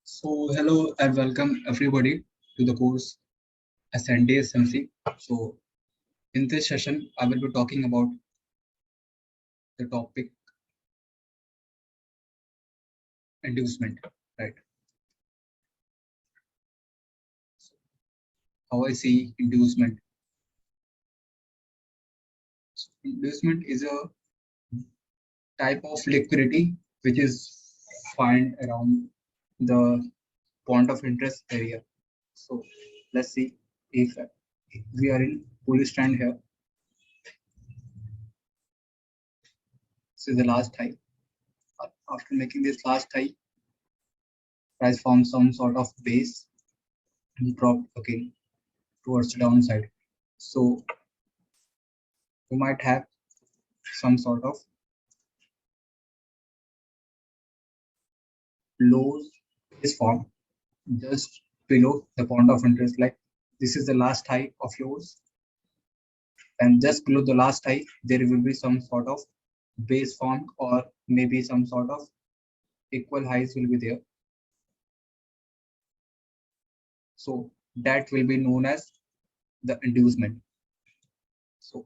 So hello and welcome everybody to the course SNDSMC. So in this session, I will be talking about the topic inducement, right? So how I see inducement. So inducement is a type of liquidity which is found around the point of interest area. So let's see if we are in bullish trend here. This is the last high. After making this last high, price forms some sort of base and dropped again towards the downside. So you might have some sort of lows is formed just below the point of interest. Like this is the last high of yours, and just below the last high, there will be some sort of base formed, or maybe some sort of equal highs will be there. So that will be known as the inducement. So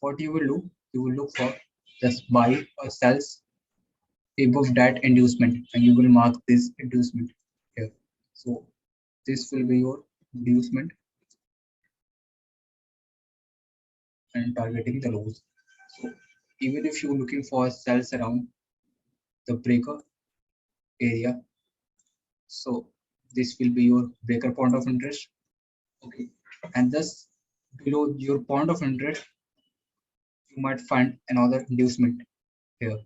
what you will do, you will look for just buy or sells above that inducement, and you will mark this inducement here. So this will be your inducement and targeting the lows. So even if you're looking for cells around the breaker area, so this will be your breaker point of interest. Okay, and just below your point of interest, you might find another inducement here.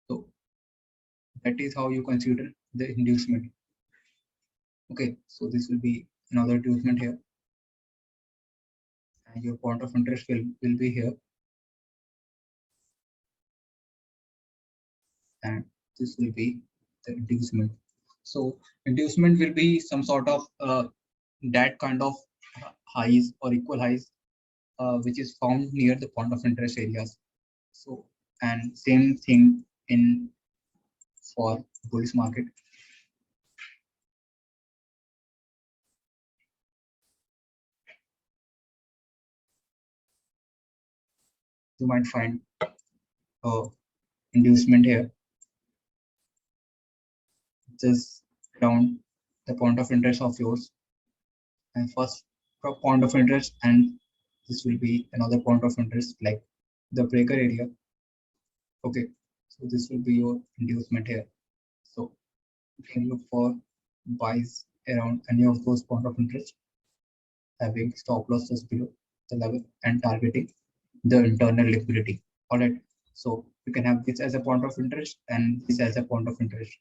So that is how you consider the inducement. Okay, so this will be another inducement here, and your point of interest will be here, and this will be the inducement. So inducement will be some sort of that kind of highs or equal highs which is found near the point of interest areas. So and same thing in for bullish market. You might find inducement here just around the point of interest of yours, and first point of interest, and this will be another point of interest like the breaker area. Okay, so this will be your inducement here. So you can look for buys around any of those point of interest, having stop losses below the level and targeting the internal liquidity. All right. So you can have this as a point of interest and this as a point of interest.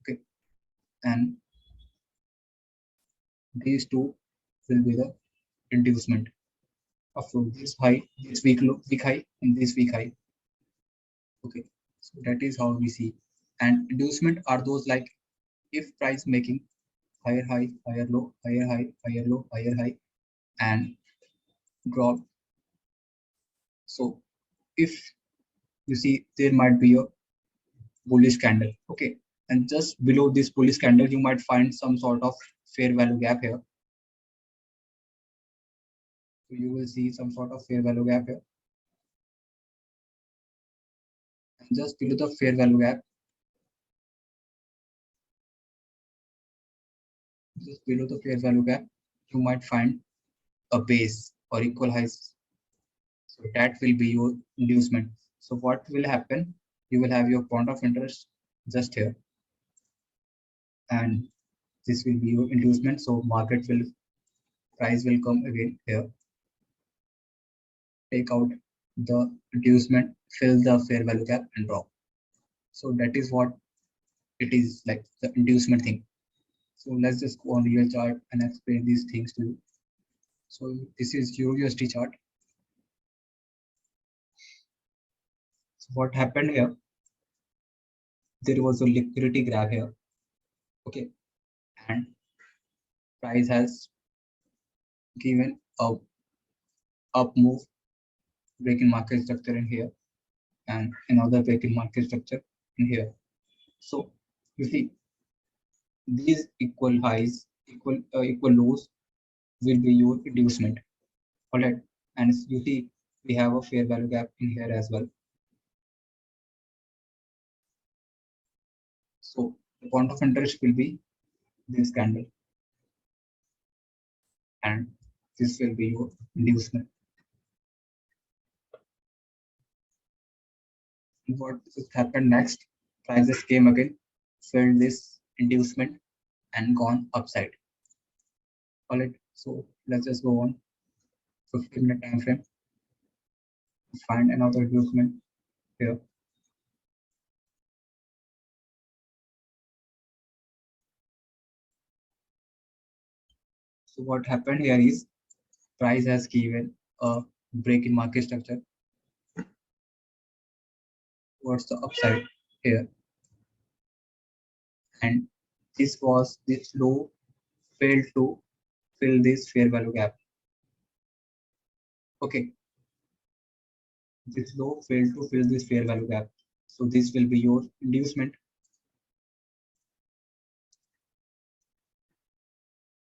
Okay. And these two will be the inducement of this high, this week low, week high, and this week high. Okay. So that is how we see. And inducement are those like if price making higher high, higher low, higher high, higher low, higher high, and drop. So if you see there might be a bullish candle, okay, and just below this bullish candle you might find some sort of fair value gap here. So you will see some sort of fair value gap here, and just below the fair value gap, just below the fair value gap, you might find a base or equal highs. So that will be your inducement. So what will happen, you will have your point of interest just here, and this will be your inducement. So market will, price will come again here, take out the inducement, fill the fair value gap and drop. So that is what it is, like the inducement thing. So let's just go on real chart and explain these things to you. So this is USD chart. So what happened here, there was a liquidity grab here, okay, and price has given a up move, break in market structure in here, and another break in market structure in here. So you see these equal highs, equal lows will be your inducement. All right, and you see we have a fair value gap in here as well. So the point of interest will be this candle, and this will be your inducement. And what happened next? Prices came again, filled this inducement, and gone upside. All right, so let's just go on 15-minute time frame. Find another inducement here. So what happened here is price has given a break in market structure towards the upside here, and this low failed to fill this fair value gap. Okay, this low failed to fill this fair value gap. So this will be your inducement,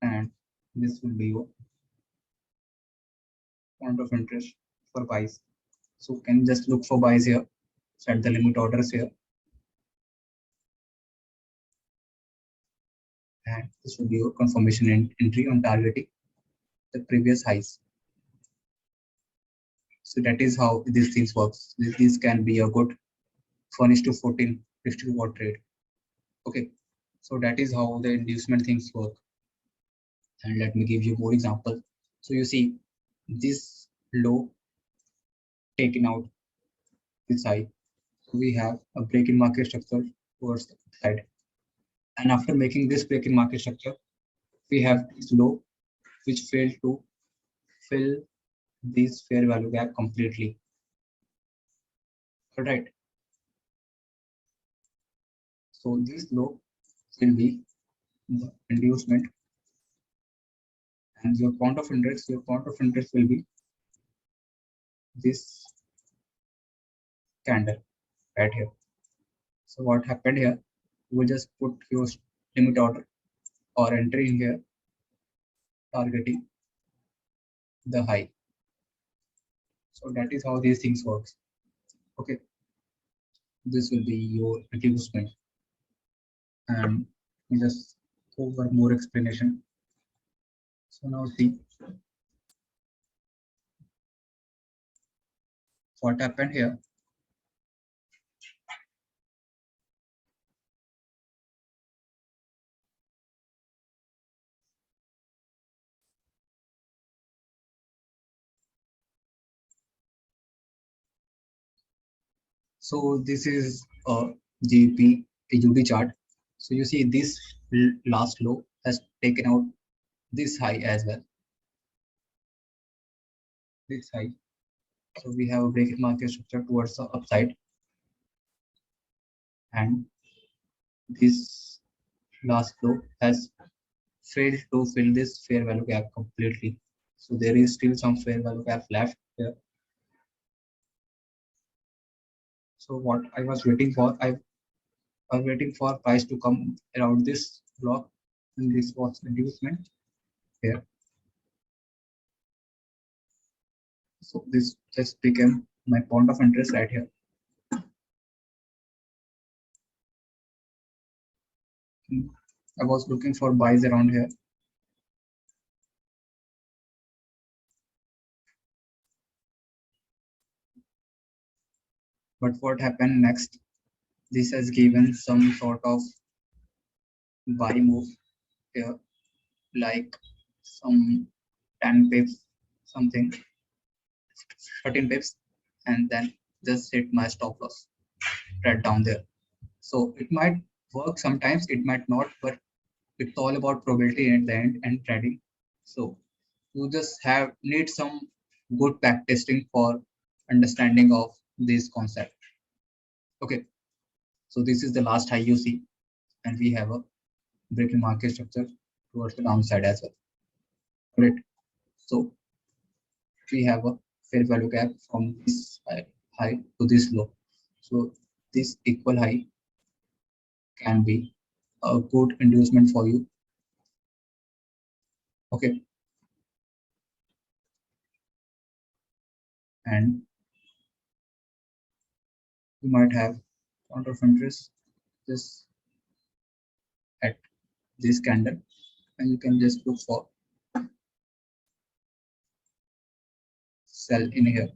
and this will be your point of interest for buys. So can you just look for buys here, set the limit orders here, and this will be your confirmation entry on targeting the previous highs. So that is how these things works. This can be a good 1:14 risk-reward trade. Okay, so that is how the inducement things work. And let me give you more example. So you see this low taken out this high. So we have a break in market structure towards the side. And after making this break in market structure, we have this low which failed to fill this fair value gap completely. All right. So this low will be the inducement, and your point of interest will be this candle right here. So what happened here? We just put your limit order or entry in here, targeting the high. So that is how these things works. Okay, this will be your inducement, and we just go for more explanation. So now see what happened here. So this is a GP a UD chart. So you see this last low has taken out this high as well. This high. So we have a break in market structure towards the upside, and this last low has failed to fill this fair value gap completely. So there is still some fair value gap left here. So what I was waiting for, I was waiting for price to come around this block, and this was inducement here. So this just became my point of interest right here. I was looking for buys around here. But what happened next? This has given some sort of buy move here, like some 10 pips, something, 13 pips, and then just hit my stop loss right down there. So it might work sometimes, it might not, but it's all about probability at the end and trading. So you just have need some good back testing for understanding of this concept. Okay, so this is the last high you see, and we have a breaking market structure towards the downside as well. Right. So we have a fair value gap from this high to this low. So this equal high can be a good inducement for you. Okay, and you might have point of interest just at this candle, and you can just look for sell in here.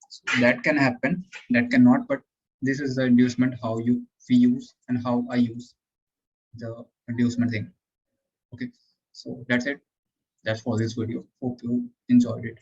So that can happen, that cannot, but this is the inducement how we use and how I use the inducement thing. Okay, so that's it. That's for this video. Hope you enjoyed it.